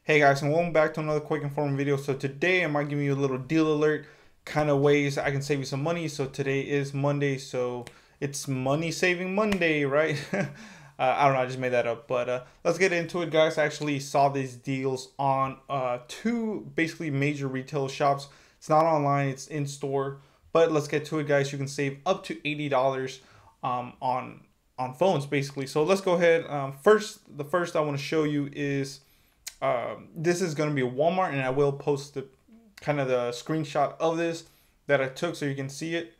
Hey guys, and welcome back to another quick informative video. So today I might give you a little deal alert, kind of ways I can save you some money. So today is Monday, so it's money saving Monday, right? I don't know, I just made that up, but let's get into it, guys. I actually saw these deals on two basically major retail shops. It's not online, it's in store, but let's get to it, guys. You can save up to $80 on phones basically. So let's go ahead. The first I want to show you is this is going to be a Walmart, and I will post the kind of the screenshot of this that I took so you can see it.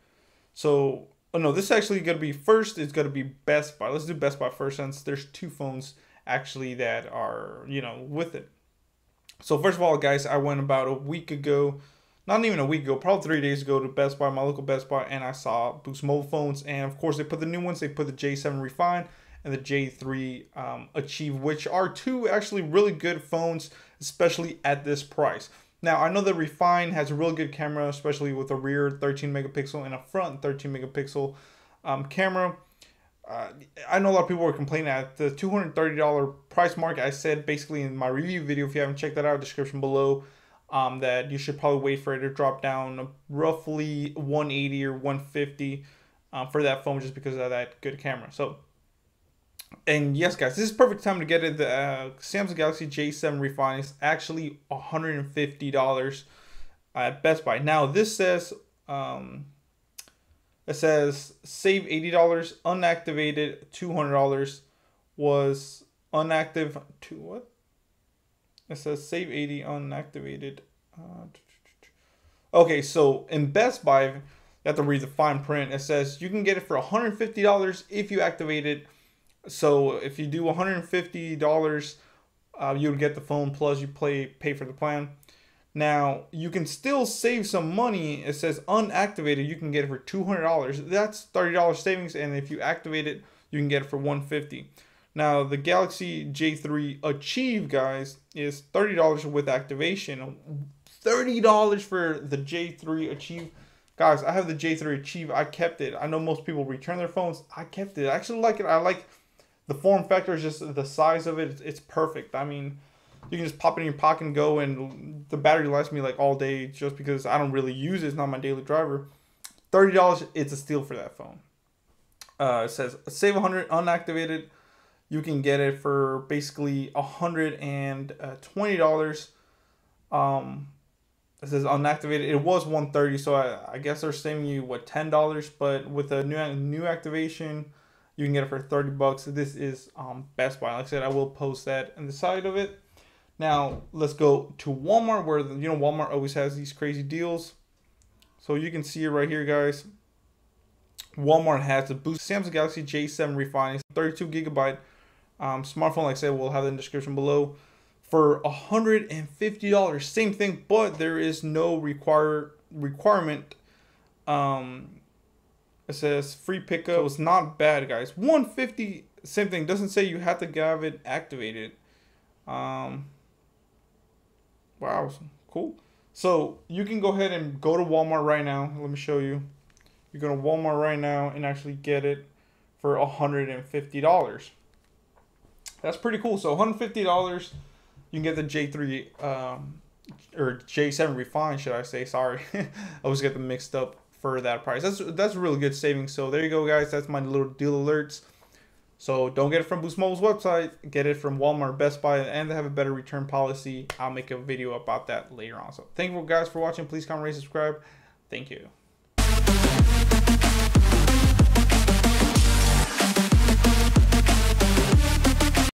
So, oh no, this is actually going to be first. It's going to be Best Buy. Let's do Best Buy first, since there's two phones actually that are, with it. So first of all, guys, I went about a week ago, not even a week ago, probably 3 days ago, to Best Buy, my local Best Buy, and I saw Boost mobile phones, and of course they put the new ones. They put the J7 Refine and the J3 Achieve, which are two actually really good phones, especially at this price. Now, I know the Refine has a really good camera, especially with a rear 13 megapixel and a front 13 megapixel camera. I know a lot of people were complaining at the $230 price mark. I said basically in my review video, if you haven't checked that out, description below, that you should probably wait for it to drop down roughly 180 or 150 for that phone, just because of that good camera. So, and yes, guys, this is perfect time to get it. The Samsung Galaxy J7 Refine is actually $150 at Best Buy. Now, this says it says save $80, unactivated $200 was unactive to what? It says save 80 unactivated. Okay, so in Best Buy, you have to read the fine print. It says you can get it for $150 if you activate it. So if you do $150, you would get the phone plus you pay for the plan. Now, you can still save some money. It says unactivated, you can get it for $200. That's $30 savings, and if you activate it, you can get it for $150. Now, the Galaxy J3 Achieve, guys, is $30 with activation. $30 for the J3 Achieve. Guys, I have the J3 Achieve. I kept it. I know most people return their phones. I kept it. I actually like it. I like the form factor, is just the size of it. It's perfect. I mean, you can just pop it in your pocket and go, and the battery lasts me like all day, just because I don't really use it. It's not my daily driver. $30, it's a steal for that phone. It says save $100 unactivated. You can get it for basically $120. It says unactivated. It was $130, so I guess they're saving you what, $10. But with a new activation, you can get it for $30. This is Best Buy. Like I said, I will post that on the side of it. Now let's go to Walmart, where Walmart always has these crazy deals. So you can see it right here, guys. Walmart has the Boost Samsung Galaxy J7 Refine, 32 gigabyte smartphone. Like I said, we'll have it in the description below, for $150. Same thing, but there is no requirement. It says free pickup. So it's not bad, guys. $150. Same thing. Doesn't say you have to have it activated. Wow, cool. So you can go ahead and go to Walmart right now. Let me show you. You go to Walmart right now and actually get it for $150. That's pretty cool. So $150, you can get the J3 or J7 Refine, should I say? Sorry, I always get them mixed up for that price. That's really good savings. So there you go, guys. That's my little deal alerts. So don't get it from Boost Mobile's website. Get it from Walmart, Best Buy, and they have a better return policy. I'll make a video about that later on. So thank you guys for watching. Please comment, rate, subscribe. Thank you.